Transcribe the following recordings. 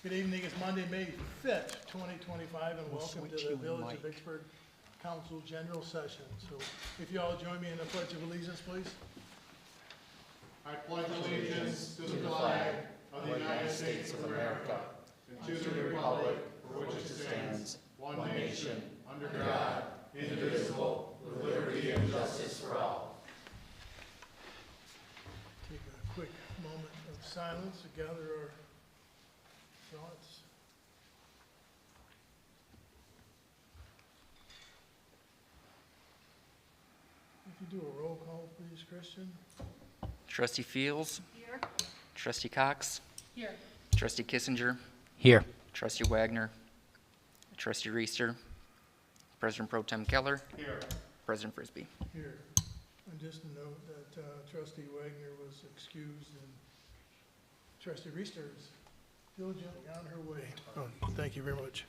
Good evening, it's Monday, May 5th, 2025, and welcome to the Village of Vicksburg Council General Session. So if you all join me in the Pledge of Allegiance, please. I pledge allegiance to the flag of the United States of America and to the republic for which it stands, one nation, under God, indivisible, with liberty and justice for all. Take a quick moment of silence to gather our thoughts. If you do a roll call, please, Christian. Trustee Fields. Here. Trustee Cox. Here. Trustee Kissinger. Here. Trustee Wagner. Trustee Reister. President Pro Tem Keller. Here. President Frisbee. Here. And just to note that Trustee Wagner was excused and Trustee Reister is diligently on her way. Oh, thank you very much.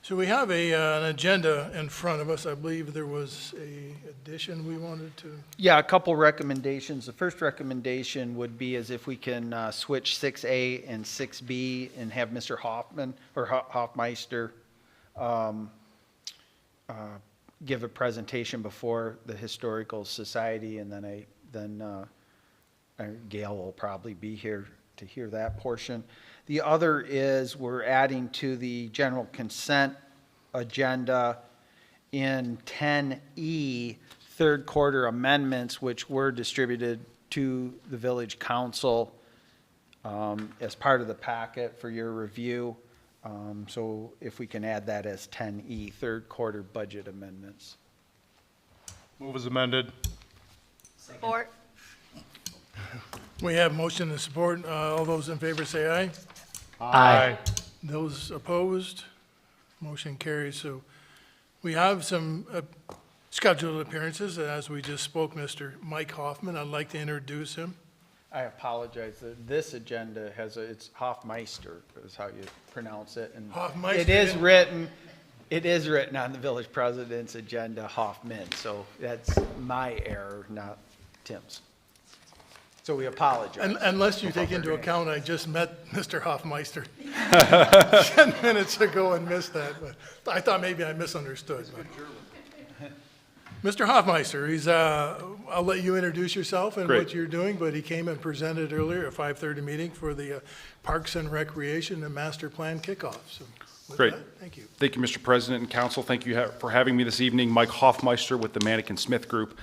So we have an agenda in front of us. I believe there was a addition we wanted to. Yeah, a couple recommendations. The first recommendation would be as if we can switch 6A and 6B and have Mr. Hoffman or Hoffmeister give a presentation before the Historical Society, and then Gail will probably be here to hear that portion. The other is we're adding to the general consent agenda in 10E, third quarter amendments, which were distributed to the village council as part of the packet for your review. So if we can add that as 10E, third quarter budget amendments. Move as amended. Support. We have motion and support. All those in favor say aye. Aye. Those opposed, motion carries. So we have some scheduled appearances. As we just spoke, Mr. Mike Hoffman, I'd like to introduce him. I apologize. This agenda it's Hoffmeister is how you pronounce it. And Hoffmeister, it is written on the village president's agenda, Hoffman. So that's my error, not Tim's. So we apologize. Unless you take into account, I just met Mr. Hoffmeister 10 minutes ago and missed that, but I thought maybe I misunderstood. Mr. Hoffmeister, I'll let you introduce yourself and Great. what you're doing, but he came and presented earlier at 5:30 meeting for the Parks and Recreation and Master Plan kickoff. So with Great. that, thank you. Thank you, Mr. President and Council. Thank you for having me this evening. Mike Hoffmeister with the Mannequin Smith Group.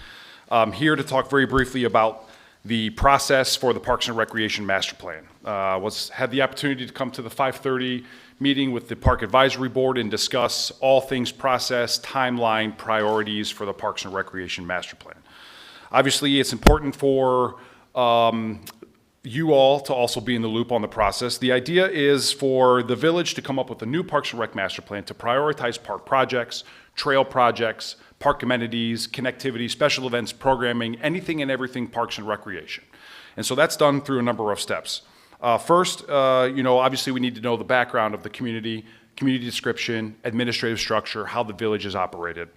I'm here to talk very briefly about the process for the Parks and Recreation Master Plan. Had the opportunity to come to the 5:30 meeting with the Park Advisory Board and discuss all things process, timeline, priorities for the Parks and Recreation Master Plan. Obviously, it's important for you all to also be in the loop on the process. The idea is for the village to come up with a new Parks and Rec Master Plan to prioritize park projects, trail projects, park amenities, connectivity, special events, programming, anything and everything Parks and Recreation. And so that's done through a number of steps. First, obviously we need to know the background of the community description, administrative structure, how the village is operated.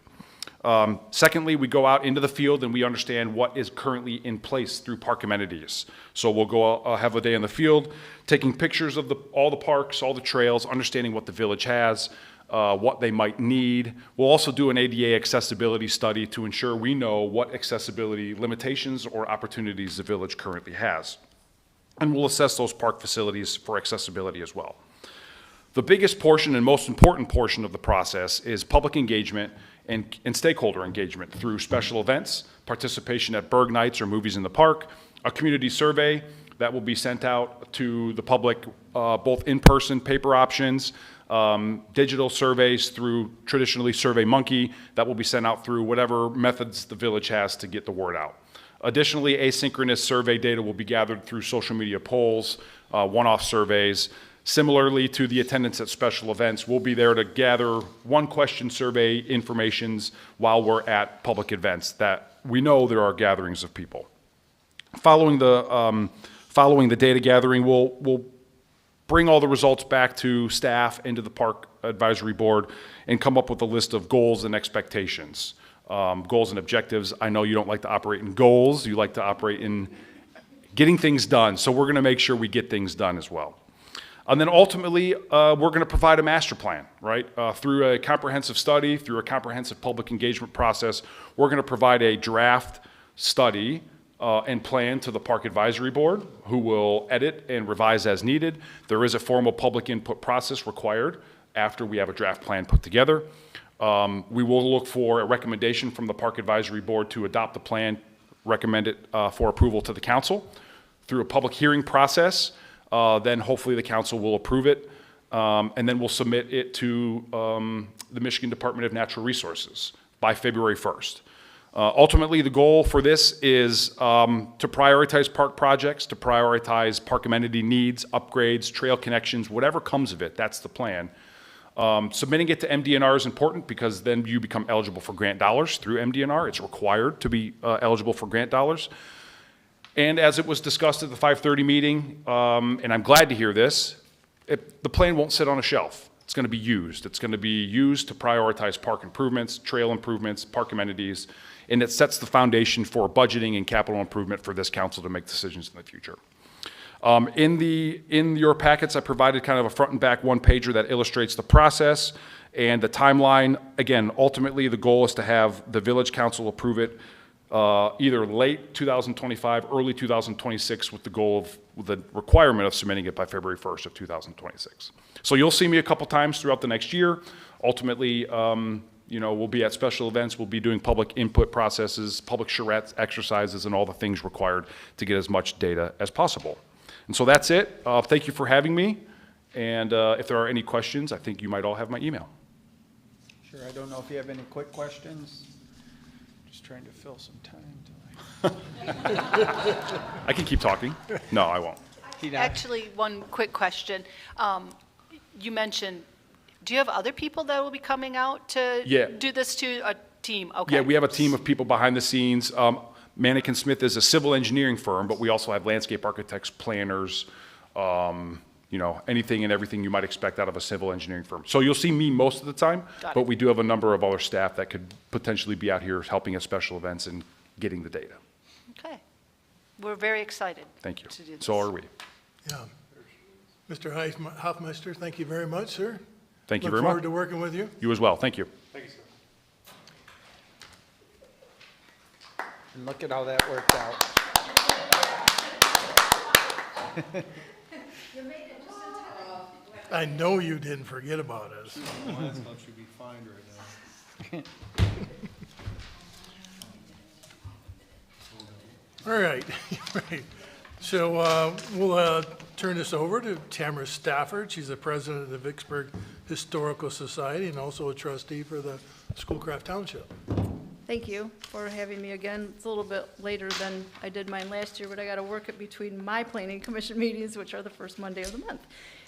Secondly, we go out into the field and we understand what is currently in place through park amenities. So we'll go have a day in the field, taking pictures of all the parks, all the trails, understanding what the village has, what they might need. We'll also do an ADA accessibility study to ensure we know what accessibility limitations or opportunities the village currently has. And we'll assess those park facilities for accessibility as well. The biggest portion and most important portion of the process is public engagement and stakeholder engagement through special events, participation at Berg Nights or Movies in the Park, a community survey that will be sent out to the public, both in-person paper options, digital surveys through traditionally SurveyMonkey that will be sent out through whatever methods the village has to get the word out. Additionally, asynchronous survey data will be gathered through social media polls, one-off surveys. Similarly to the attendance at special events, we'll be there to gather one-question survey informations while we're at public events that we know there are gatherings of people. Following the data gathering, we'll bring all the results back to staff and to the Park Advisory Board and come up with a list of goals and expectations. Goals and objectives. I know you don't like to operate in goals. You like to operate in getting things done. So we're going to make sure we get things done as well. And then ultimately, we're going to provide a master plan, right? Through a comprehensive study, through a comprehensive public engagement process, we're going to provide a draft study and plan to the Park Advisory Board, who will edit and revise as needed. There is a formal public input process required after we have a draft plan put together. We will look for a recommendation from the Park Advisory Board to adopt the plan, recommend it for approval to the council through a public hearing process. Then hopefully the council will approve it, and then we'll submit it to the Michigan Department of Natural Resources by February 1st. Ultimately, the goal for this is to prioritize park projects, to prioritize park amenity needs, upgrades, trail connections, whatever comes of it, that's the plan. Submitting it to MDNR is important because then you become eligible for grant dollars through MDNR. It's required to be eligible for grant dollars. And as it was discussed at the 5:30 meeting, and I'm glad to hear this, the plan won't sit on a shelf. It's going to be used. It's going to be used to prioritize park improvements, trail improvements, park amenities, and it sets the foundation for budgeting and capital improvement for this council to make decisions in the future. In your packets, I provided kind of a front and back one-pager that illustrates the process and the timeline. Again, ultimately, the goal is to have the village council approve it either late 2025, early 2026, with the goal of the requirement of submitting it by February 1st of 2026. So you'll see me a couple times throughout the next year. Ultimately, we'll be at special events, we'll be doing public input processes, public charrette exercises, and all the things required to get as much data as possible. And so that's it. Thank you for having me. And if there are any questions, I think you might all have my email. Sure, I don't know if you have any quick questions. Just trying to fill some time. I can keep talking. No, I won't. Actually, one quick question. You mentioned, do you have other people that will be coming out to do this to a team? Okay. Yeah, we have a team of people behind the scenes. Manikin Smith is a civil engineering firm, but we also have landscape architects, planners, anything and everything you might expect out of a civil engineering firm. So you'll see me most of the time, but we do have a number of other staff that could potentially be out here helping at special events and getting the data. Okay. We're very excited. Thank you. To do this. So are we. Yeah. Mr. Hoffmeister, thank you very much, sir. Thank you very Look much. forward to working with you. You as well. Thank you. And look at how that worked out. I know you didn't forget about us. should be fined right now. All right. Right. So we'll turn this over to Tamara Stafford. She's the president of the Vicksburg Historical Society and also a trustee for the Schoolcraft Township. Thank you for having me again. It's a little bit later than I did mine last year, but I got to work it between my planning commission meetings, which are the first Monday of the month.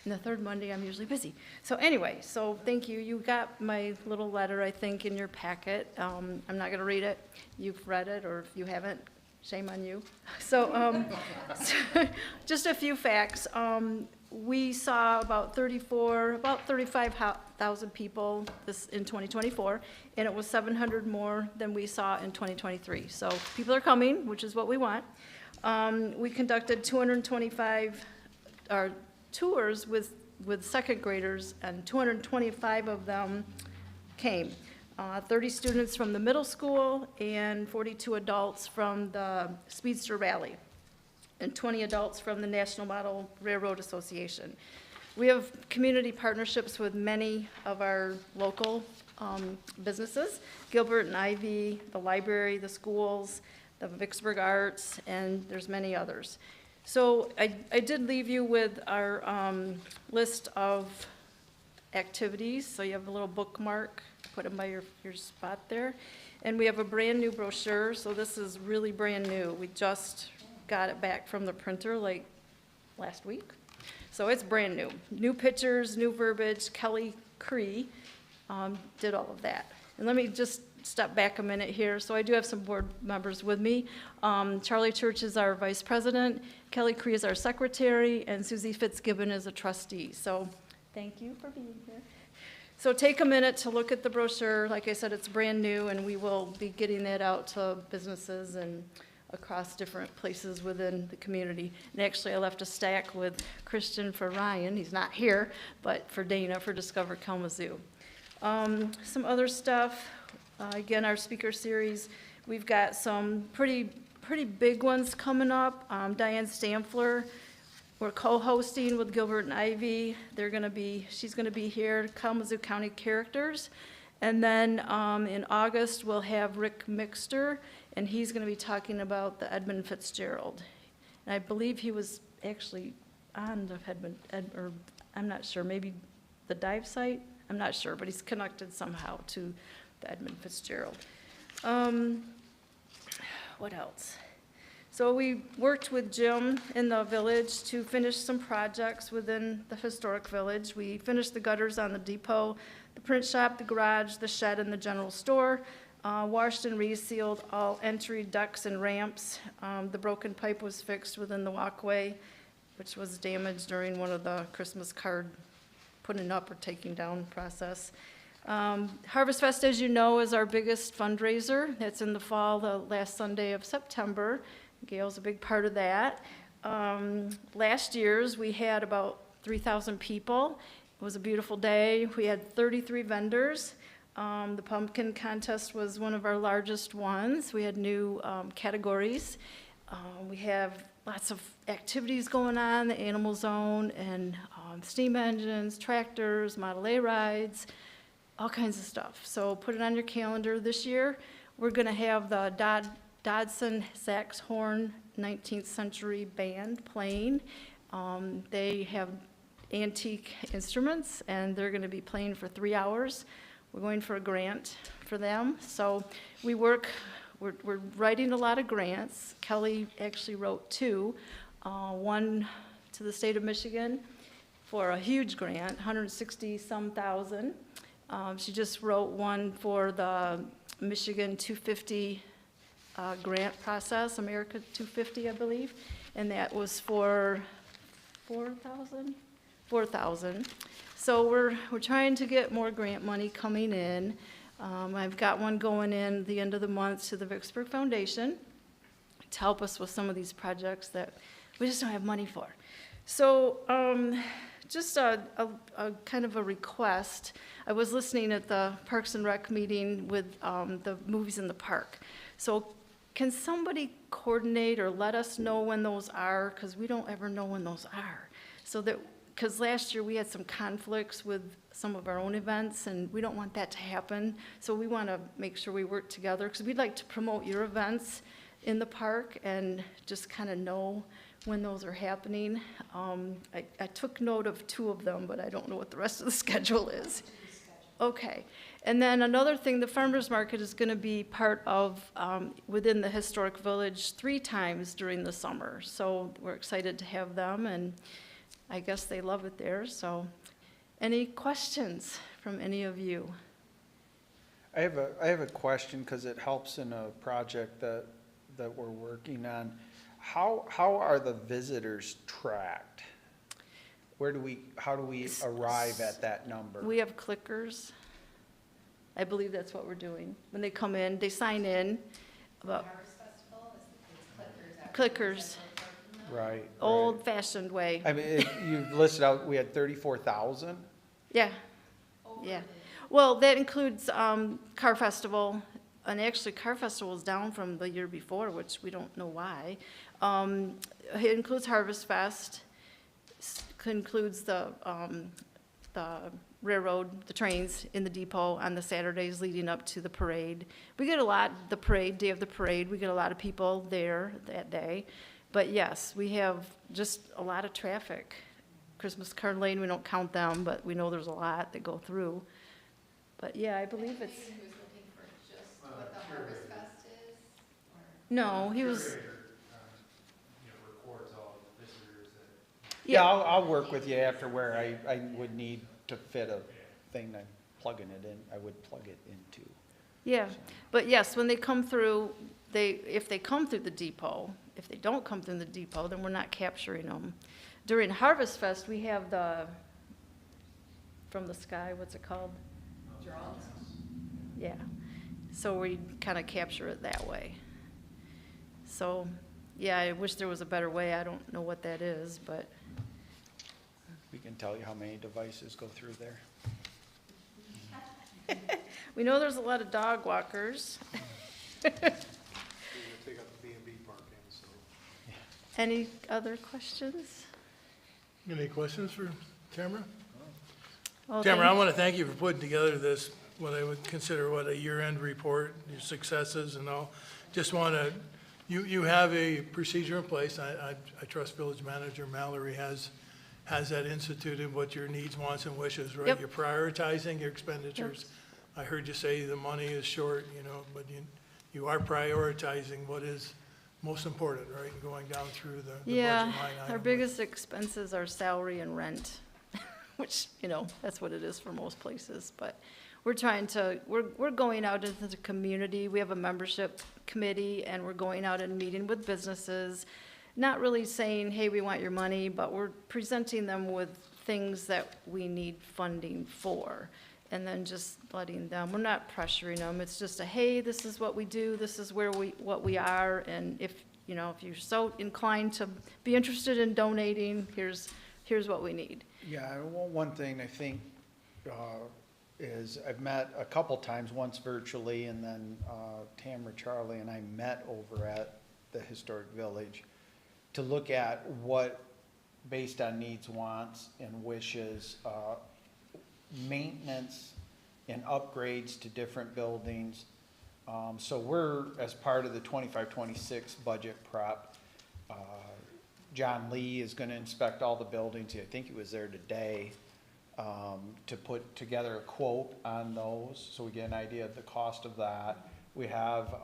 And the third Monday, I'm usually busy. So anyway, so thank you. You got my little letter, I think, in your packet. I'm not going to read it. You've read it, or if you haven't, shame on you. So just a few facts. We saw about 35,000 people in 2024, and it was 700 more than we saw in 2023. So people are coming, which is what we want. We conducted 225 tours with second graders, and 225 of them came. 30 students from the middle school and 42 adults from the Speedster Rally, and 20 adults from the National Model Railroad Association. We have community partnerships with many of our local businesses, Gilbert and Ivy, the library, the schools, the Vicksburg Arts, and there's many others. So I did leave you with our list of activities, so you have a little bookmark, put them by your spot there. And we have a brand new brochure, so this is really brand new. We just got it back from the printer like last week. So it's brand new. New pictures, new verbiage. Kelly Cree did all of that. And let me just step back a minute here. So I do have some board members with me. Charlie Church is our vice president. Kelly Cree is our secretary, and Susie Fitzgibbon is a trustee. So thank you for being here. So take a minute to look at the brochure. Like I said, it's brand new, and we will be getting that out to businesses and across different places within the community. And actually, I left a stack with Christian for Ryan, he's not here, but for Dana for Discover Kalamazoo. Some other stuff, again, our speaker series, we've got some pretty big ones coming up. Diane Stamfler, we're co-hosting with Gilbert and Ivy. She's gonna be here, Kalamazoo County Characters. And then in August, we'll have Rick Mixter, and he's gonna be talking about the Edmund Fitzgerald. And I believe he was actually on the or I'm not sure, maybe the dive site? I'm not sure, but he's connected somehow to the Edmund Fitzgerald. What else? So we worked with Jim in the village to finish some projects within the historic village. We finished the gutters on the depot, the print shop, the garage, the shed, and the general store. Washed and resealed all entry ducts and ramps. The broken pipe was fixed within the walkway, which was damaged during one of the Christmas card putting up or taking down process. Harvest Fest, as you know, is our biggest fundraiser. It's in the fall, the last Sunday of September. Gail's a big part of that. Last year's, we had about 3,000 people. It was a beautiful day. We had 33 vendors. The pumpkin contest was one of our largest ones. We had new categories. We have lots of activities going on, the Animal Zone and steam engines, tractors, Model A rides, all kinds of stuff. So put it on your calendar this year. We're gonna have the Dodson Sax Horn 19th Century Band playing. They have antique instruments, and they're gonna be playing for 3 hours. We're going for a grant for them. So we're writing a lot of grants. Kelly actually wrote 2, one to the state of Michigan for a huge grant, 160-some thousand. She just wrote one for the Michigan 250 grant process, America 250, I believe, and that was for 4,000. So we're trying to get more grant money coming in. I've got one going in the end of the month to the Vicksburg Foundation to help us with some of these projects that we just don't have money for. So just a kind of a request. I was listening at the Parks and Rec meeting with the movies in the park. So can somebody coordinate or let us know when those are? Because we don't ever know when those are. So that, because last year we had some conflicts with some of our own events, and we don't want that to happen. So we want to make sure we work together, because we'd like to promote your events in the park and just kind of know when those are happening. I took note of 2 of them, but I don't know what the rest of the schedule is. Okay. And then another thing, the farmers market is going to be part of within the historic village 3 times during the summer. So we're excited to have them, and I guess they love it there. So any questions from any of you? I have a question, because it helps in a project that we're working on. How are the visitors tracked? How do we arrive at that number? We have clickers. I believe that's what we're doing. When they come in, they sign in. About clickers, Right. old-fashioned way. I mean, you listed out, we had 34,000? Yeah, yeah. Well, that includes Car Festival, and actually Car Festival is down from the year before, which we don't know why. It includes Harvest Fest, includes the railroad, the trains in the depot on the Saturdays leading up to the parade. We get a lot, the parade, day of the parade, we get a lot of people there that day. But yes, we have just a lot of traffic. Christmas card lane, we don't count them, but we know there's a lot that go through. But yeah, I believe it's. Who's looking for just what the Harvest Fest is? Or- No, he was, records all the visitors that. Yeah, I'll work with you after where I would need to fit a thing I'm plugging it in, I would plug it into. yeah. But yes, when they come through, if they come through the depot, if they don't come through the depot, then we're not capturing them. During Harvest Fest, we have from the sky, what's it called? Drones? Yeah. So we kind of capture it that way. So, yeah, I wish there was a better way. I don't know what that is, but We can tell you how many devices go through there. we know there's a lot of dog walkers. We're gonna take up the B&B parking, so. Any other questions? Any questions for Tamara? Oh, Tamara, I thank- want to thank you for putting together this, what I would consider a year-end report, your successes and all. Just want to, you have a procedure in place. I trust Village Manager Mallory has that instituted, what your needs, wants, and wishes, right? Yep. You're prioritizing your expenditures. I heard you say the money is short, but you are prioritizing what is most important, right? And going down through the budget Yeah, line our item. biggest expenses are salary and rent, which, that's what it is for most places. But we're trying to, we're going out into the community. We have a membership committee, and we're going out and meeting with businesses, not really saying, hey, we want your money, but we're presenting them with things that we need funding for. And then just letting them, we're not pressuring them. It's just a, hey, this is what we do, this is what we are, and if you're so inclined to be interested in donating, here's what we need. Yeah, one thing I think is I've met a couple times, once virtually, and then Tamara, Charlie, and I met over at the Historic Village to look at what, based on needs, wants, and wishes, maintenance and upgrades to different buildings. So we're, as part of the 25-26 budget prep, John Lee is gonna inspect all the buildings. I think he was there today, to put together a quote on those, so we get an idea of the cost of that. We have,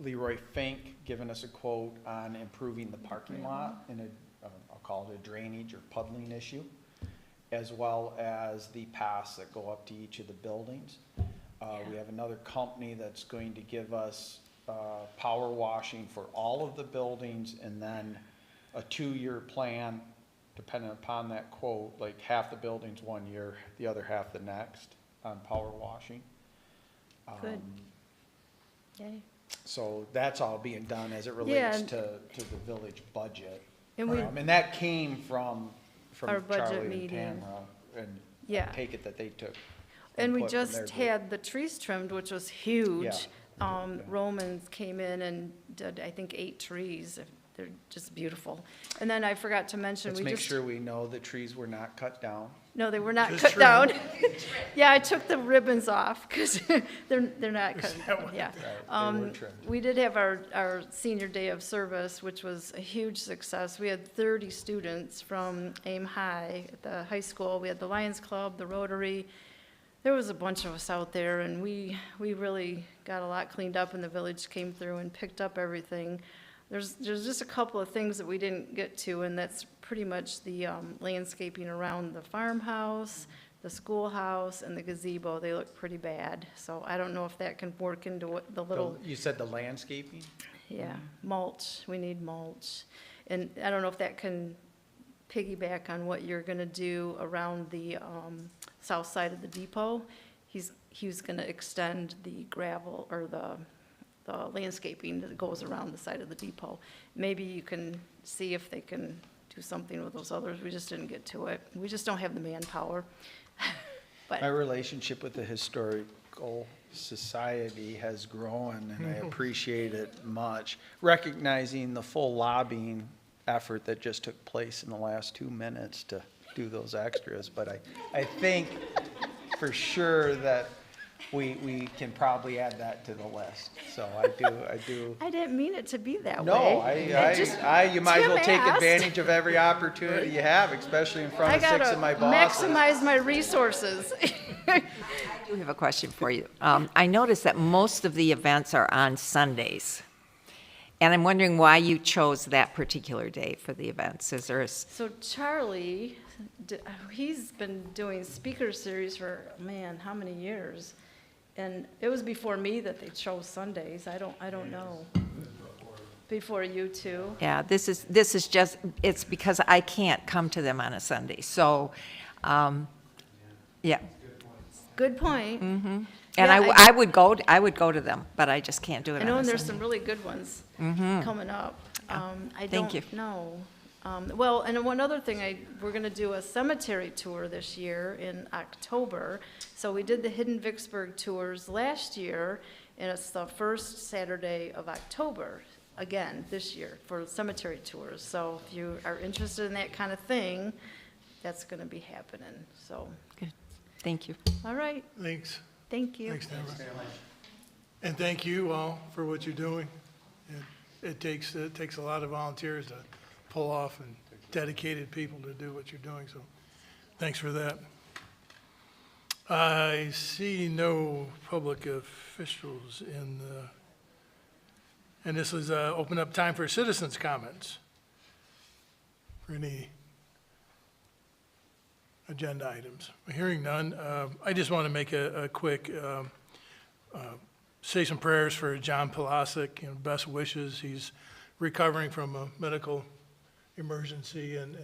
Leroy Fink giving us a quote on improving the parking lot in I'll call it a drainage or puddling issue, as well as the paths that go up to each of the buildings. We have another company that's going to give us power washing for all of the buildings, and then a 2-year plan, depending upon that quote, like half the buildings 1 year, the other half the next, on power washing. Good. Yay. So that's all being done as it Yeah, relates and- to the village budget. And we, And that came from Our budget Charlie and meeting. Tamara, and I Yeah. take it that they took and we input from their just group. had the trees trimmed, which was huge. Yeah. Romans came in and did, I think, 8 trees. They're just beautiful. And then I forgot to mention, Let's we make just, sure we know the trees were not cut down. no, they were not Just cut down. trimmed. Yeah, I took the ribbons off because they're not cut that down, what yeah. Right, they were trimmed. We did have our senior day of service, which was a huge success. We had 30 students from Aim High at the high school. We had the Lions Club, the Rotary. There was a bunch of us out there, and we really got a lot cleaned up, and the village came through and picked up everything. There's just a couple of things that we didn't get to, and that's pretty much the landscaping around the farmhouse, the schoolhouse, and the gazebo. They look pretty bad, so I don't know if that can work into what the little, You said the landscaping? yeah, mulch. We need mulch. And I don't know if that can piggyback on what you're gonna do around the south side of the depot. He was gonna extend the gravel or the landscaping that goes around the side of the depot. Maybe you can see if they can do something with those others. We just didn't get to it. We just don't have the manpower. My But, relationship with the Historical Society has grown, and I appreciate it much, recognizing the full lobbying effort that just took place in the last 2 minutes to do those extras. But I think for sure that we can probably add that to the list. So I do. I didn't mean it to be that way. No, you might as well Tim take asked. advantage of every opportunity you have, especially in front I of 6 gotta of my bosses. maximize my resources. I do have a question for you. I noticed that most of the events are on Sundays, and I'm wondering why you chose that particular day for the events. Is there a So Charlie, he's been doing speaker series for, man, how many years? And it was before me that they chose Sundays. I don't know. Before you two. Yeah, this is just, it's because I can't come to them on a Sunday. So, yeah. Good point. And Yeah, I would go, I would go to them, but I just can't do it I on know, a and there's some Sunday. really good ones coming up. I Thank you. don't know. Well, and one other thing, we're gonna do a cemetery tour this year in October. So we did the Hidden Vicksburg tours last year, and it's the first Saturday of October, again, this year, for cemetery tours. So if you are interested in that kind of thing, that's gonna be happening, so, Good. Thank you. all right, Thanks. thank you. Thanks, Deborah. And thank you all for what you're doing. It takes a lot of volunteers to pull off and dedicated people to do what you're doing, so thanks for that. I see no public officials and this is open up time for citizens' comments. For any agenda items. Hearing none, I just want to make a quick, say some prayers for John Pelasik, best wishes. He's recovering from a medical emergency, and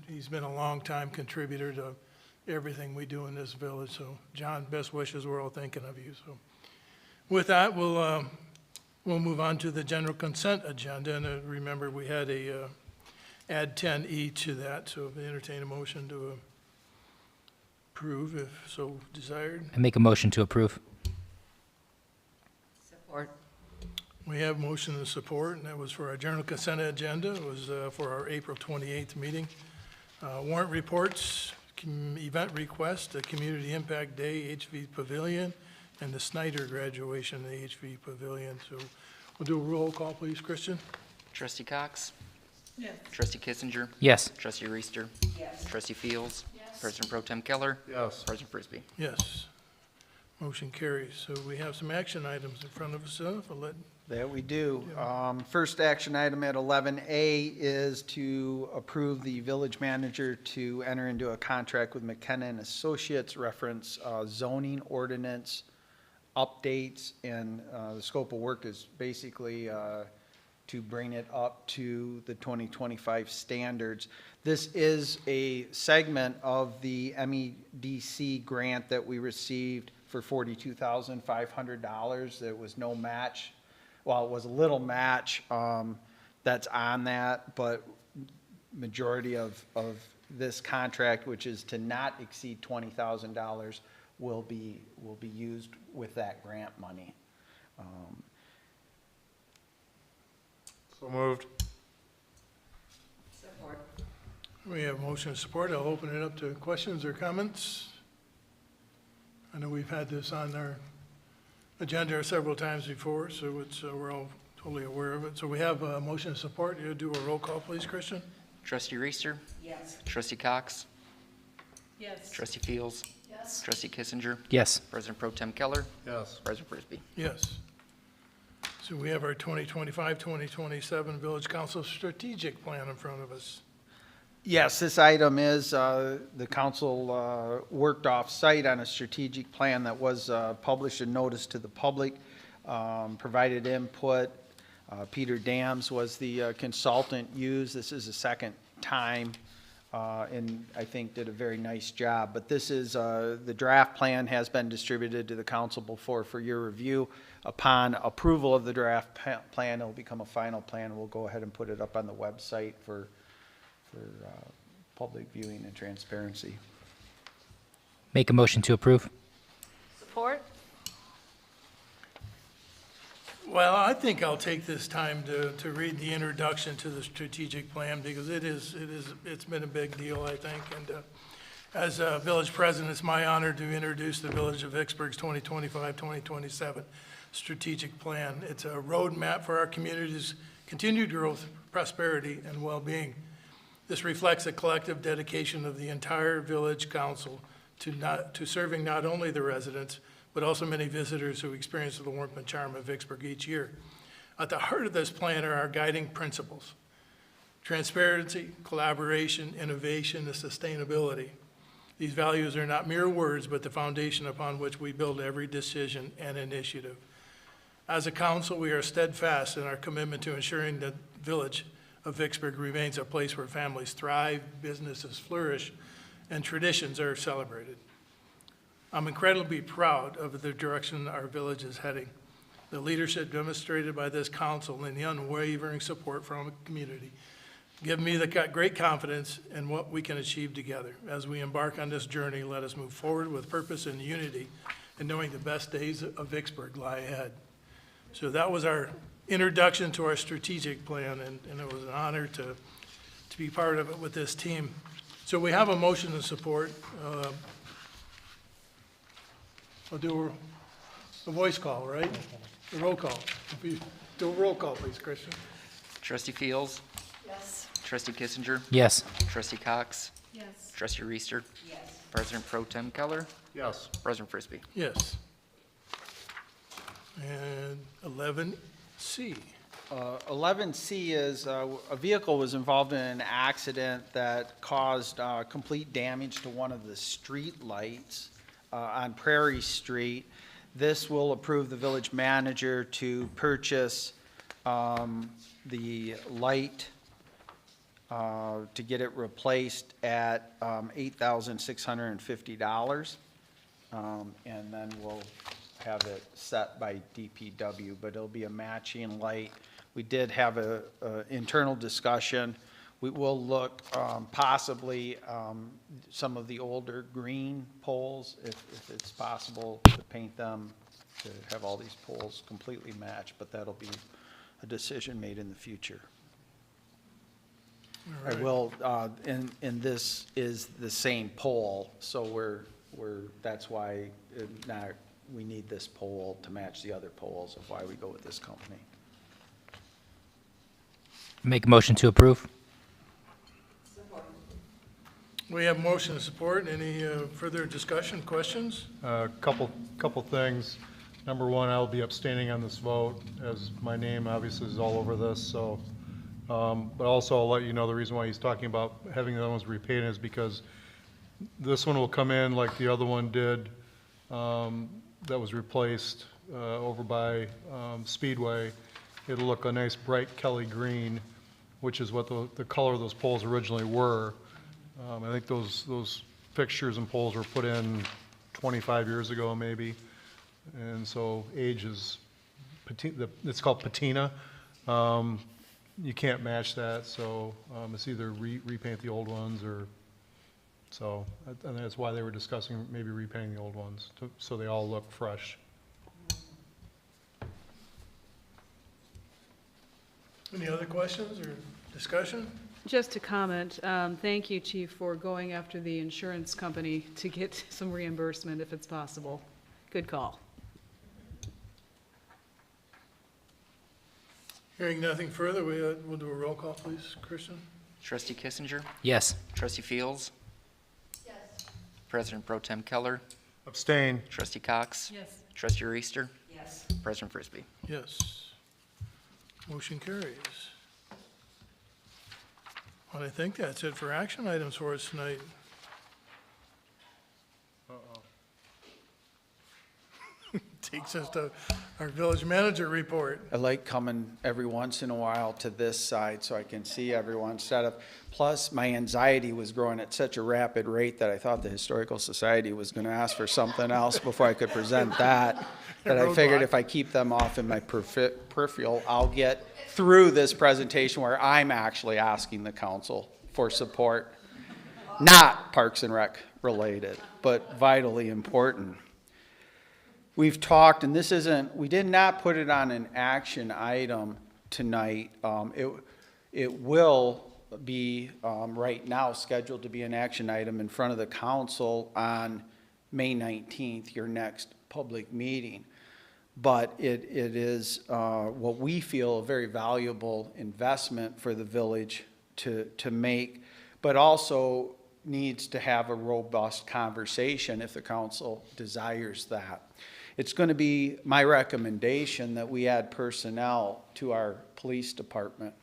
he's been a long-time contributor to everything we do in this village. So, John, best wishes. We're all thinking of you. So, with that, we'll move on to the general consent agenda. And remember, we had add 10E to that. So, entertain a motion to approve, if so desired. I make a motion to approve. Support. We have motion and support, and that was for our general consent agenda. It was for our April 28th meeting. Warrant reports, event request, the Community Impact Day HV Pavilion, and the Snyder graduation in the HV Pavilion. So we'll do a roll call, please. Christian? Trustee Cox? Yes. Trustee Kissinger? Yes. Trustee Reister? Yes. Trustee Fields? Yes. President Pro Tem Keller? Yes. President Frisbee? Yes. Motion carries. So we have some action items in front of us. I'll let That we do. First action item at 11A is to approve the village manager to enter into a contract with McKenna and Associates, reference zoning ordinance updates, and the scope of work is basically to bring it up to the 2025 standards. This is a segment of the MEDC grant that we received for $42,500. There was no match. Well, it was a little match that's on that, but majority of this contract, which is to not exceed $20,000, will be used with that grant money. So moved. Support. We have motion and support. I'll open it up to questions or comments. I know we've had this on our agenda several times before, so we're all totally aware of it. So we have a motion and support. You do a roll call, please, Christian? Trustee Reister? Yes. Trustee Cox? Yes. Trustee Fields? Yes. Trustee Kissinger? Yes. President Pro Tem Keller? Yes. President Frisbee? Yes. So we have our 2025-2027 Village Council Strategic Plan in front of us. Yes, this item is, the council worked off-site on a strategic plan that was published and noticed to the public, provided input. Peter Dams was the consultant used. This is the second time, and I think did a very nice job. But this is, the draft plan has been distributed to the council before for your review. Upon approval of the draft plan, it'll become a final plan. We'll go ahead and put it up on the website for public viewing and transparency. Make a motion to approve. Support? Well, I think I'll take this time to read the introduction to the strategic plan, because it's been a big deal, I think. And as a village president, it's my honor to introduce the Village of Vicksburg's 2025-2027 strategic plan. It's a roadmap for our community's continued growth, prosperity, and well-being. This reflects a collective dedication of the entire village council to serving not only the residents, but also many visitors who experience the warmth and charm of Vicksburg each year. At the heart of this plan are our guiding principles: transparency, collaboration, innovation, and sustainability. These values are not mere words, but the foundation upon which we build every decision and initiative. As a council, we are steadfast in our commitment to ensuring that the Village of Vicksburg remains a place where families thrive, businesses flourish, and traditions are celebrated. I'm incredibly proud of the direction our village is heading. The leadership demonstrated by this council and the unwavering support from the community give me the great confidence in what we can achieve together. As we embark on this journey, let us move forward with purpose and unity and knowing the best days of Vicksburg lie ahead. So that was our introduction to our strategic plan, and it was an honor to be part of it with this team. So we have a motion to support. I'll do a voice call, right? A roll call. If you do a roll call, please, Christian. Trustee Fields. Yes. Trustee Kissinger. Yes. Trustee Cox. Yes. Trustee Reister. Yes. President Pro Tem Keller. Yes. President Frisbee. Yes. And 11C. 11C is a vehicle was involved in an accident that caused complete damage to one of the street lights on Prairie Street. This will approve the village manager to purchase the light to get it replaced at $8,650. And then we'll have it set by DPW, but it'll be a matching light. We did have a internal discussion. We will look possibly some of the older green poles, if it's possible to paint them, to have all these poles completely matched, but that'll be a decision made in the future. I will, and this is the same pole, so that's why now we need this pole to match the other poles of why we go with this company. Make a motion to approve. We have motion to support. Any further discussion, questions? Couple things. Number one, I'll be abstaining on this vote, as my name obviously is all over this, so. But also, I'll let you know the reason why he's talking about having the other ones repainted is because this one will come in like the other one did, that was replaced over by Speedway. It'll look a nice bright Kelly green, which is what the color of those poles originally were. I think those fixtures and poles were put in 25 years ago, maybe. And so age is, it's called patina. You can't match that, so it's either repaint the old ones or, so, and that's why they were discussing maybe repainting the old ones, so they all look fresh. Any other questions or discussion? Just to comment, thank you, Chief, for going after the insurance company to get some reimbursement if it's possible. Good call. Hearing nothing further, we'll do a roll call, please, Christian. Trustee Kissinger. Yes. Trustee Fields. Yes. President Pro Tem Keller. Abstain. Trustee Cox. Yes. Trustee Reister. Yes. President Frisbee. Yes. Motion carries. Well, I think that's it for action items for us tonight. Takes us to our village manager report. I like coming every once in a while to this side so I can see everyone's setup. Plus, my anxiety was growing at such a rapid rate that I thought the Historical Society was going to ask for something else before I could present that. That I figured if I keep them off in my peripheral, I'll get through this presentation where I'm actually asking the council for support. Not Parks and Rec related, but vitally important. We've talked, and this isn't, we did not put it on an action item tonight. It will be right now scheduled to be an action item in front of the council on May 19th, your next public meeting. But it is what we feel a very valuable investment for the village to make, but also needs to have a robust conversation if the council desires that. It's going to be my recommendation that we add personnel to our police department.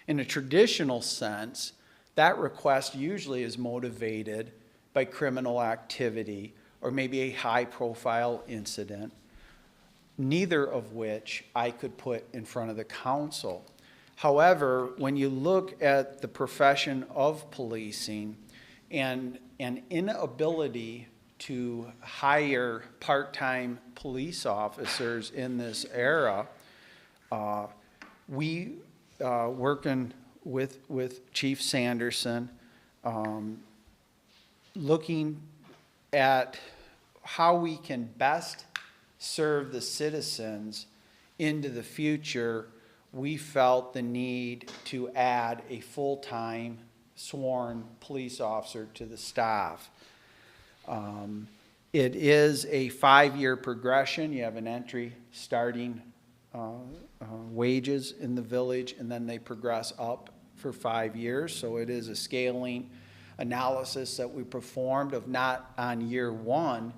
In a traditional sense, that request usually is motivated by criminal activity or maybe a high-profile incident, neither of which I could put in front of the council. However, when you look at the profession of policing and an inability to hire part-time police officers in this era. We, working with Chief Sanderson, looking at how we can best serve the citizens into the future, we felt the need to add a full-time sworn police officer to the staff. It is a 5-year progression. You have an entry starting wages in the village, and then they progress up for 5 years. So it is a scaling analysis that we performed of not on year one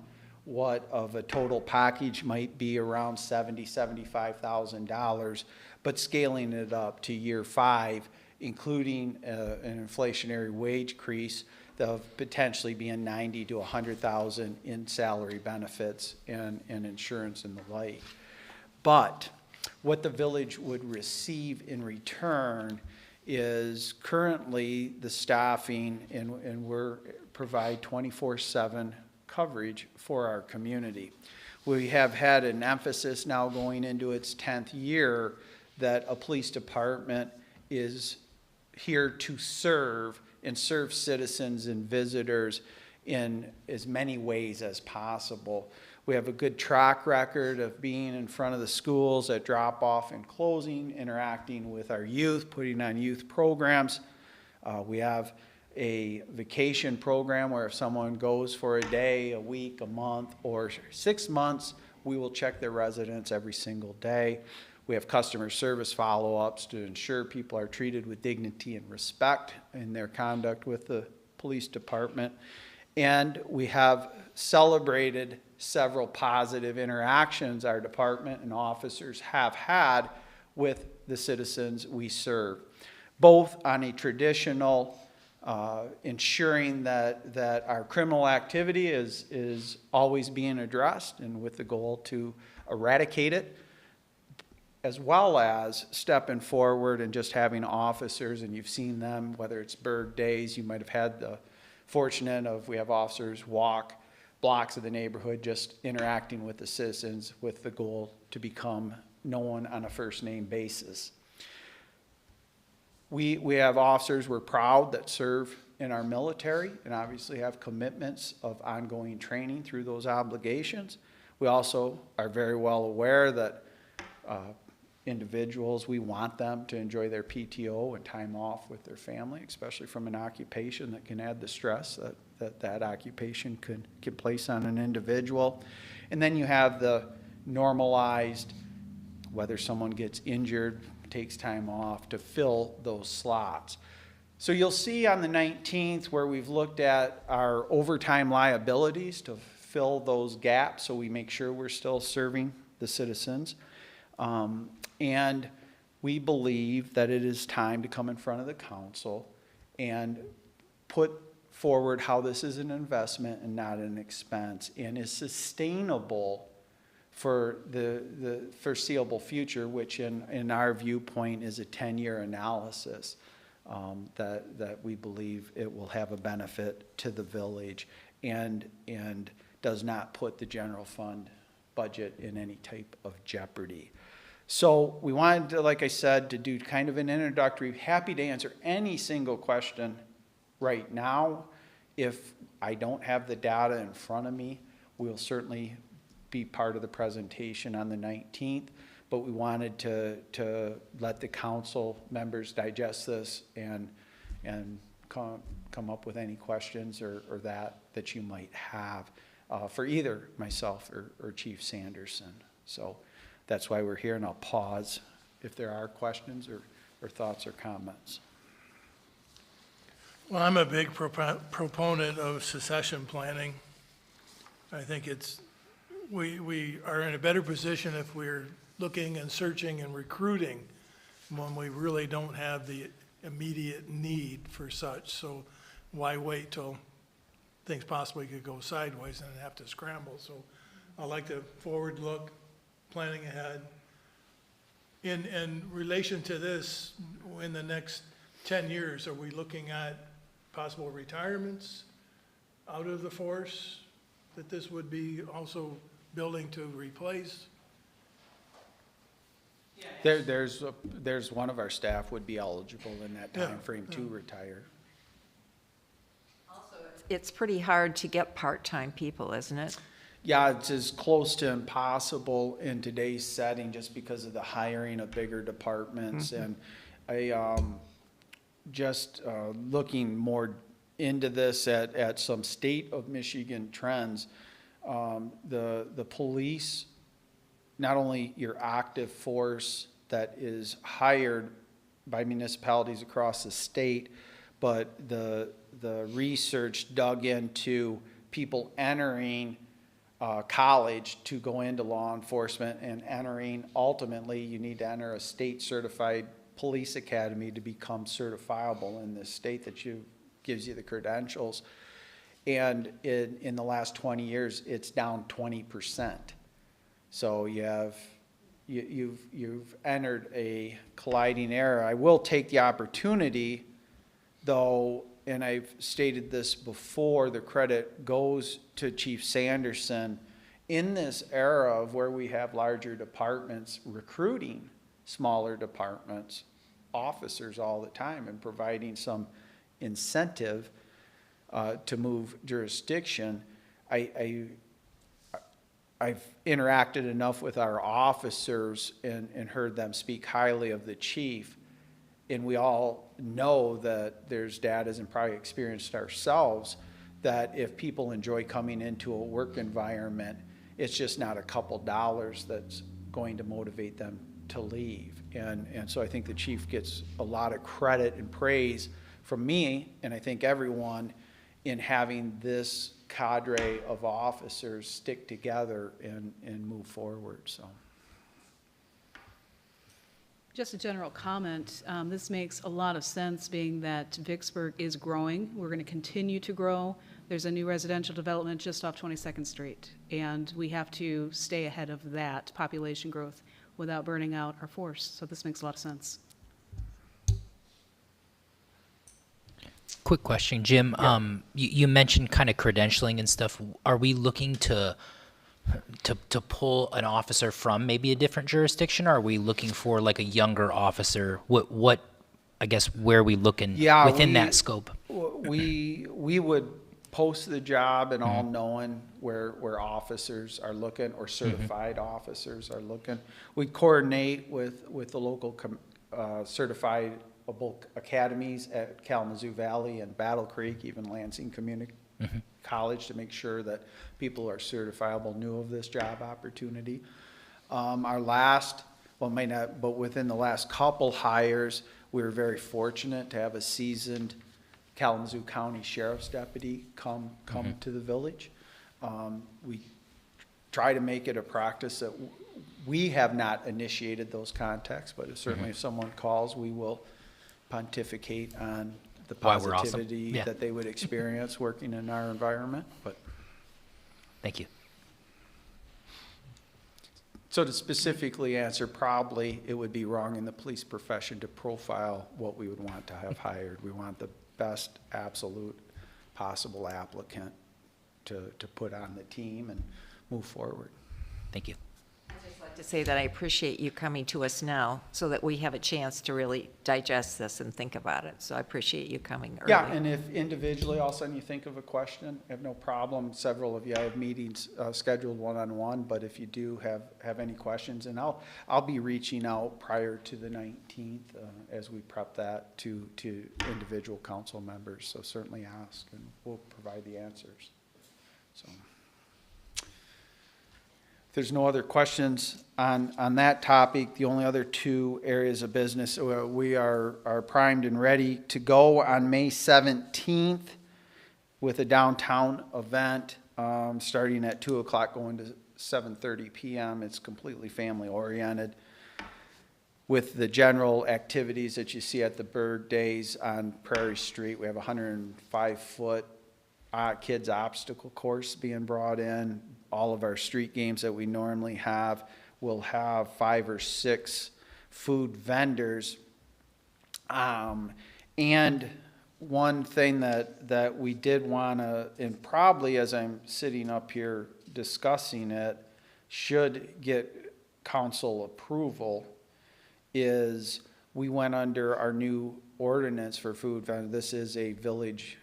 what of a total package might be around $75,000, but scaling it up to year 5, including an inflationary wage increase of potentially being $90,000 to $100,000 in salary benefits and insurance and the like. But what the village would receive in return is currently the staffing, and we're provide 24/7 coverage for our community. We have had an emphasis now going into its 10th year that a police department is here to serve and serve citizens and visitors in as many ways as possible. We have a good track record of being in front of the schools at drop-off and closing, interacting with our youth, putting on youth programs. We have a vacation program where if someone goes for a day, a week, a month, or 6 months, we will check their residence every single day. We have customer service follow-ups to ensure people are treated with dignity and respect in their conduct with the police department. And we have celebrated several positive interactions our department and officers have had with the citizens we serve, both on a traditional ensuring that our criminal activity is always being addressed and with the goal to eradicate it, as well as stepping forward and just having officers, and you've seen them, whether it's Berg Days, you might have had the fortunate of, we have officers walk blocks of the neighborhood just interacting with the citizens with the goal to become known on a first name basis. We have officers we're proud that serve in our military and obviously have commitments of ongoing training through those obligations. We also are very well aware that individuals, we want them to enjoy their PTO and time off with their family, especially from an occupation that can add the stress that occupation can place on an individual. And then you have the normalized, whether someone gets injured, takes time off to fill those slots. So you'll see on the 19th where we've looked at our overtime liabilities to fill those gaps so we make sure we're still serving the citizens. And we believe that it is time to come in front of the council and put forward how this is an investment and not an expense and is sustainable for the foreseeable future, which in our viewpoint is a 10-year analysis that we believe it will have a benefit to the village and does not put the general fund budget in any type of jeopardy. So we wanted to, like I said, to do kind of an introductory, happy to answer any single question right now. If I don't have the data in front of me, we'll certainly be part of the presentation on the 19th, but we wanted to let the council members digest this and come up with any questions or that you might have for either myself or Chief Sanderson. So that's why we're here, and I'll pause if there are questions or thoughts or comments. Well, I'm a big proponent of succession planning. I think we are in a better position if we're looking and searching and recruiting when we really don't have the immediate need for such. So why wait till things possibly could go sideways and have to scramble? So I like to forward look, planning ahead. In relation to this, in the next 10 years, are we looking at possible retirements out of the force? that this would be also building to replace? There's one of our staff would be eligible in that Yeah, time frame to retire. It's pretty hard to get part-time people, isn't it? Yeah, it's as close to impossible in today's setting just because of the hiring of bigger departments. And looking more into this at some state of Michigan trends, the police, not only your active force that is hired by municipalities across the state, but the research dug into people entering college to go into law enforcement and entering, ultimately, you need to enter a state-certified police academy to become certifiable in this state that gives you the credentials. And in the last 20 years, it's down 20%. So you've entered a colliding era. I will take the opportunity, though, and I've stated this before, the credit goes to Chief Sanderson. In this era of where we have larger departments recruiting smaller departments, officers all the time, and providing some incentive to move jurisdiction, I've interacted enough with our officers and heard them speak highly of the chief. And we all know that there's data and probably experienced ourselves that if people enjoy coming into a work environment, it's just not a couple dollars that's going to motivate them to leave. And so I think the chief gets a lot of credit and praise from me, and I think everyone, in having this cadre of officers stick together and move forward, so. Just a general comment, this makes a lot of sense, being that Vicksburg is growing. We're going to continue to grow. There's a new residential development just off 22nd Street, and we have to stay ahead of that population growth without burning out our force. So this makes a lot of sense. Quick question, Jim. Yeah. You mentioned kind of credentialing and stuff. Are we looking to pull an officer from maybe a different jurisdiction? Or are we looking for like a younger officer? What I guess, where are we looking within that scope? We would post the job and all knowing where officers are looking, or certified officers are looking. We coordinate with the local certified academies at Kalamazoo Valley and Battle Creek, even Lansing Community College, to make sure that people are certifiable, knew of this job opportunity. Our last, well, may not, but within the last couple hires, we were very fortunate to have a seasoned Kalamazoo County Sheriff's Deputy come to the village. We try to make it a practice that we have not initiated those contacts, but certainly if someone calls, we will pontificate on the Why we're awesome. positivity that they would experience working in our environment. But Thank you. so to specifically answer, probably it would be wrong in the police profession to profile what we would want to have hired. We want the best absolute possible applicant to put on the team and move forward. Thank you. I'd just like to say that I appreciate you coming to us now so that we have a chance to really digest this and think about it. So I appreciate you coming early. Yeah, and if individually all of a sudden you think of a question, I have no problem. Several of you, I have meetings scheduled one-on-one, but if you do have any questions, and I'll be reaching out prior to the 19th as we prep that to individual council members. So certainly ask, and we'll provide the answers. So if there's no other questions on that topic, the only other two areas of business, we are primed and ready to go on May 17th with a downtown event starting at 2 o'clock going to 7:30 p.m. It's completely family oriented with the general activities that you see at the Bird Days on Prairie Street. We have a 105-foot kids obstacle course being brought in. All of our street games that we normally have will have 5 or 6 food vendors. And one thing that we did want to, and probably as I'm sitting up here discussing it, should get council approval, is we went under our new ordinance for food vendor. This is a village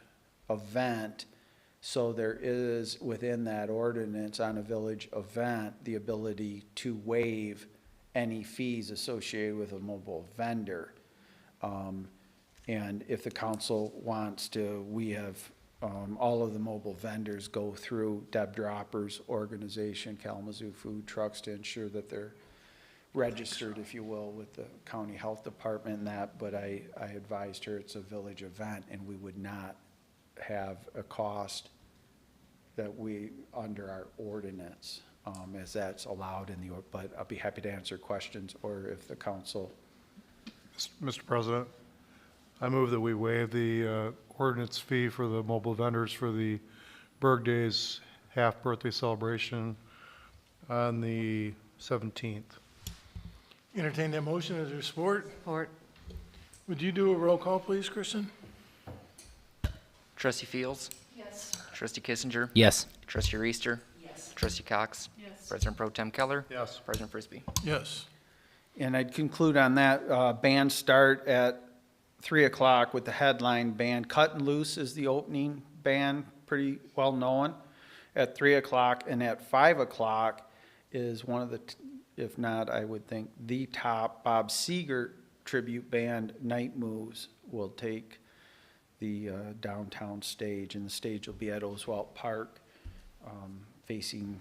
event, so there is within that ordinance on a village event, the ability to waive any fees associated with a mobile vendor. And if the council wants to, we have all of the mobile vendors go through Deb Dropper's organization, Kalamazoo Food Trucks, to ensure that they're registered, if you will, with the county health department and that, but I advised her it's a village event and we would not have a cost that we, under our ordinance, as that's allowed in the, but I'll be happy to answer questions, or if the council. Mr. President, I move that we waive the ordinance fee for the mobile vendors for the Berg Days half birthday celebration on the 17th. Entertain that motion. Is there support? Support. Would you do a roll call, please, Kristen? Trustee Fields? Yes. Trustee Kissinger? Yes. Trustee Reister? Yes. Trustee Cox? Yes. President Pro Tem Keller? Yes. President Frisbee? Yes. And I'd conclude on that, band start at 3 o'clock with the headline band. Cut and Loose is the opening band, pretty well known, at 3 o'clock. And at 5 o'clock is one of the, if not, I would think, the top Bob Seger tribute band, Night Moves, will take the downtown stage. And the stage will be at Oswalt Park, facing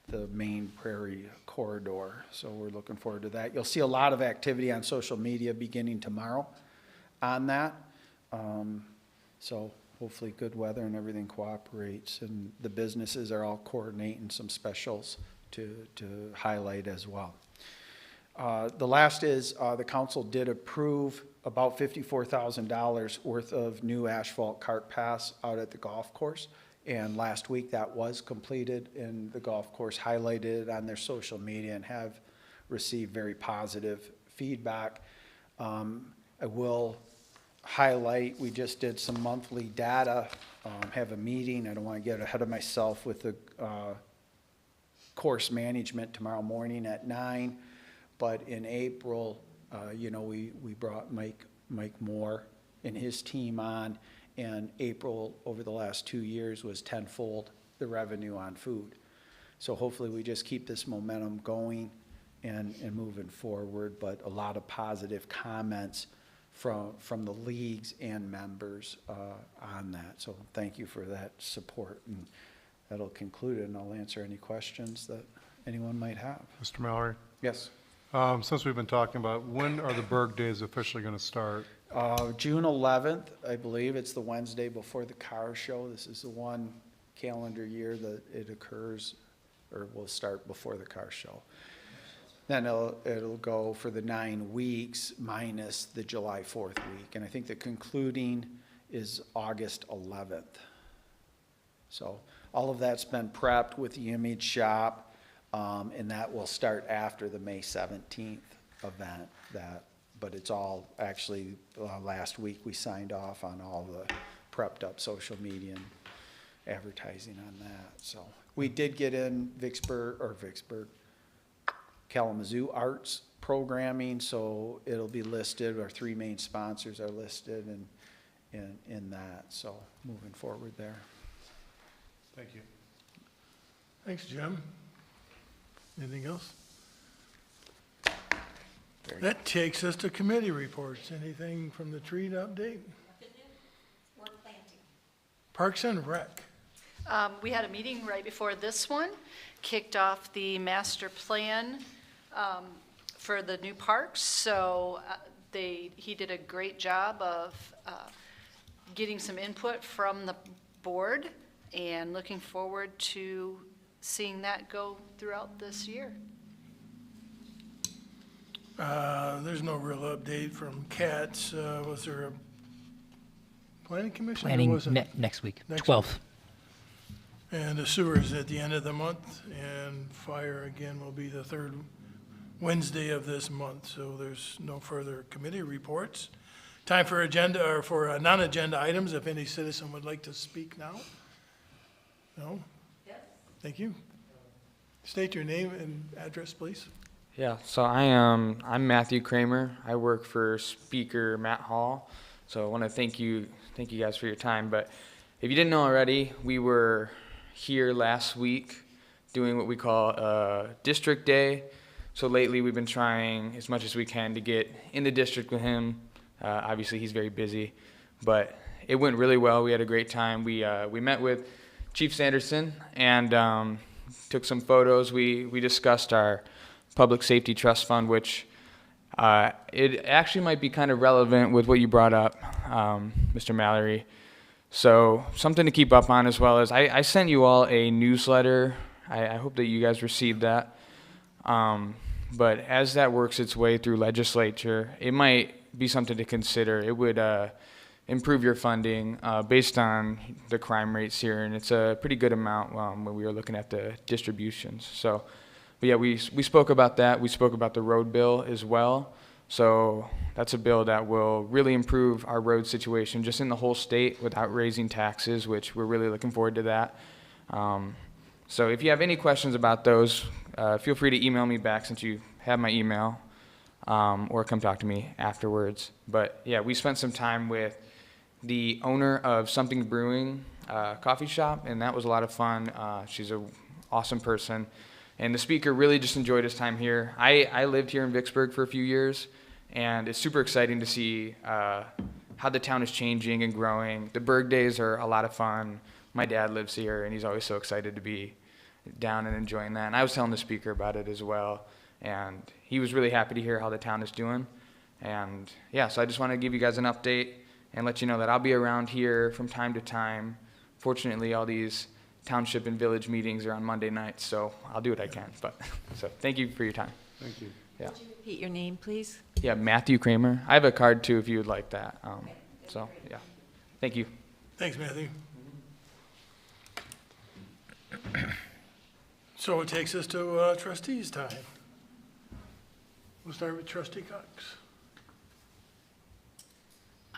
the main Prairie corridor. So we're looking forward to that. You'll see a lot of activity on social media beginning tomorrow on that. So hopefully good weather and everything cooperates, and the businesses are all coordinating some specials to highlight as well. The last is the council did approve about $54,000 worth of new asphalt cart paths out at the golf course. And last week that was completed, and the golf course highlighted it on their social media and have received very positive feedback. I will highlight, we just did some monthly data, have a meeting. I don't want to get ahead of myself with the course management tomorrow morning at 9. But in April, we brought Mike Moore and his team on. And April, over the last 2 years, was tenfold the revenue on food. So hopefully we just keep this momentum going and moving forward, but a lot of positive comments from the leagues and members on that. So thank you for that support. And that'll conclude it, and I'll answer any questions that anyone might have. Mr. Mallory? Yes. Since we've been talking about, when are the Berg Days officially going to start? June 11th, I believe. It's the Wednesday before the car show. This is the one calendar year that it occurs, or will start before the car show. Then it'll go for the 9 weeks minus the July 4th week. And I think the concluding is August 11th. So all of that's been prepped with the image shop, and that will start after the May 17th event. But it's all actually, last week we signed off on all the prepped up social media and advertising on that. So we did get in Kalamazoo Arts programming, so it'll be listed. Our 3 main sponsors are listed in that. So moving forward there. Thank you. Thanks, Jim. Anything else? That takes us to committee reports. Anything from the tree to update? We're planting. Parks and Rec. We had a meeting right before this one, kicked off the master plan for the new parks. So he did a great job of getting some input from the board, and looking forward to seeing that go throughout this year. There's no real update from Cats. Was there a planning commission? Or Planning wasn't? next week, Next 12th. And the sewers at the end of the month, and fire again will be the 3rd Wednesday of this month. So there's no further committee reports. Time for agenda, or for non-agenda items, if any citizen would like to speak now? No? Yes. Thank you. State your name and address, please. Yeah, so I'm Matthew Kramer. I work for Speaker Matt Hall. So I want to thank you guys for your time. But if you didn't know already, we were here last week doing what we call District Day. So lately we've been trying as much as we can to get in the district with him. Obviously he's very busy, but it went really well. We had a great time. We met with Chief Sanderson and took some photos. We discussed our Public Safety Trust Fund, which it actually might be kind of relevant with what you brought up, Mr. Mallory. So something to keep up on, as well as I sent you all a newsletter. I hope that you guys received that. But as that works its way through legislature, it might be something to consider. It would improve your funding based on the crime rates here, and it's a pretty good amount when we were looking at the distributions. So, but yeah, we spoke about that. We spoke about the road bill as well. So that's a bill that will really improve our road situation just in the whole state without raising taxes, which we're really looking forward to that. So if you have any questions about those, feel free to email me back since you have my email, or come talk to me afterwards. But yeah, we spent some time with the owner of Something Brewing coffee shop, and that was a lot of fun. She's an awesome person. And the speaker really just enjoyed his time here. I lived here in Vicksburg for a few years, and it's super exciting to see how the town is changing and growing. The Berg days are a lot of fun. My dad lives here, and he's always so excited to be down and enjoying that. And I was telling the speaker about it as well, and he was really happy to hear how the town is doing. And yeah, so I just want to give you guys an update and let you know that I'll be around here from time to time. Fortunately, all these township and village meetings are on Monday nights, so I'll do what I can. But so thank you for your time. Thank you. Yeah. Could you repeat your name, please? Yeah, Matthew Kramer. I have a card too if you would like that. So yeah, thank you. Thanks, Matthew. So it takes us to trustees' time. We'll start with Trustee Cox.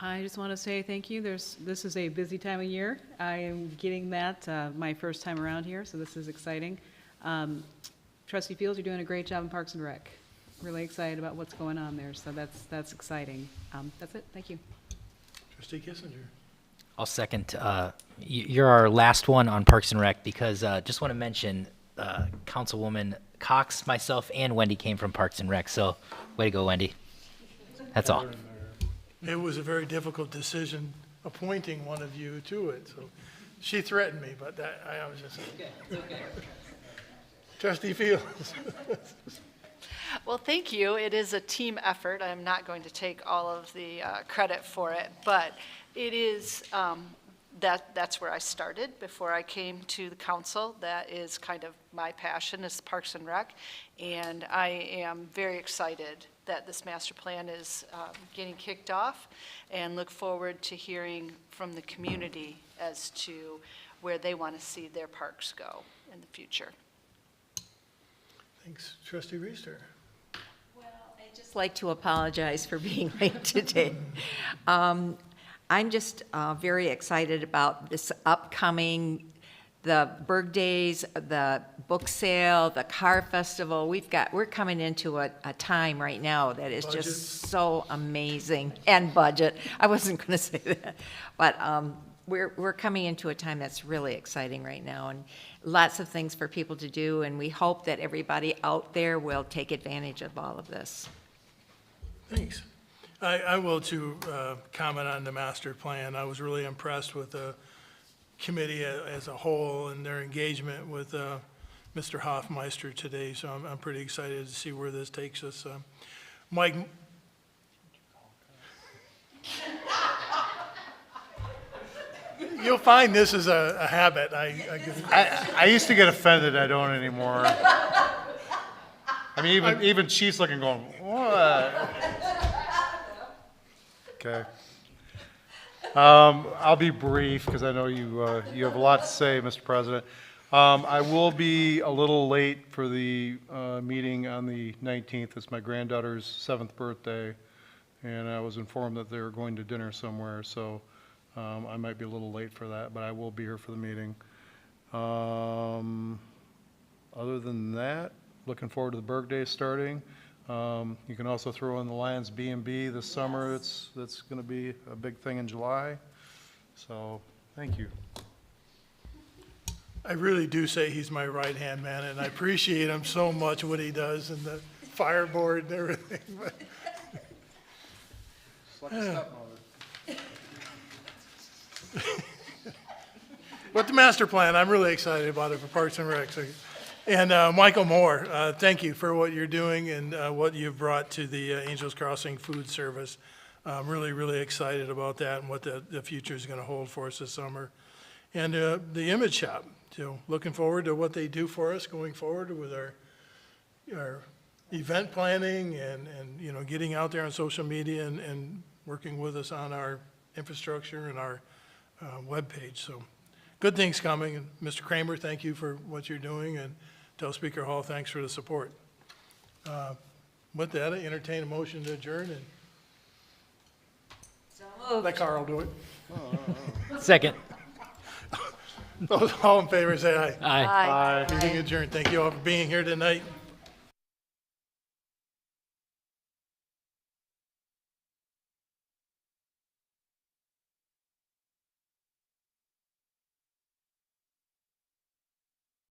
I just want to say thank you. This is a busy time of year. I am getting that my first time around here, so this is exciting. Trustee Fields, you're doing a great job in Parks and Rec. Really excited about what's going on there, so that's exciting. That's it. Thank you. Trustee Kissinger. I'll second. You're our last one on Parks and Rec because just want to mention Councilwoman Cox, myself, and Wendy came from Parks and Rec. So way to go, Wendy. That's all. It was a very difficult decision appointing one of you to it, so she threatened me, but I was just. Okay. Trustee Fields. Well, thank you. It is a team effort. I'm not going to take all of the credit for it, but it is, that's where I started before I came to the council. That is kind of my passion, is Parks and Rec, and I am very excited that this master plan is getting kicked off, and look forward to hearing from the community as to where they want to see their parks go in the future. Thanks. Trustee Reister. Well, I'd just like to apologize for being late today. I'm just very excited about this upcoming, the Berg Days, the book sale, the car festival. We're coming into a time right now that is Budget. just so amazing. And budget. I wasn't going to say that. But we're coming into a time that's really exciting right now, and lots of things for people to do, and we hope that everybody out there will take advantage of all of this. Thanks. I will too comment on the master plan. I was really impressed with the committee as a whole and their engagement with Mr. Hoffmeister today, so I'm pretty excited to see where this takes us. Mike. You'll find this is a habit. I used to get offended. I don't anymore. I mean, even Chief's looking, going, what? Okay. I'll be brief because I know you have a lot to say, Mr. President. I will be a little late for the meeting on the 19th. It's my granddaughter's 7th birthday, and I was informed that they were going to dinner somewhere, so I might be a little late for that, but I will be here for the meeting. Other than that, looking forward to the Berg Day starting. You can also throw in the Lions B&B this summer. That's going to be a big thing in July. So, thank you. I really do say he's my right-hand man, and I appreciate him so much, what he does, and the fireboard and everything. But It's like a stepmother. But the master plan, I'm really excited about it for Parks and Rec. And Michael Moore, thank you for what you're doing and what you've brought to the Angels Crossing Food Service. I'm really, really excited about that and what the future is going to hold for us this summer. And the Image Shop, so looking forward to what they do for us going forward with our event planning and you know, getting out there on social media and working with us on our infrastructure and our webpage. So good things coming. And Mr. Kramer, thank you for what you're doing, and tell Speaker Hall thanks for the support. With that, I entertain a motion to adjourn and let Carl do it. Second. Those all in favor say aye. Aye. Meeting adjourned. Thank you all for being here tonight.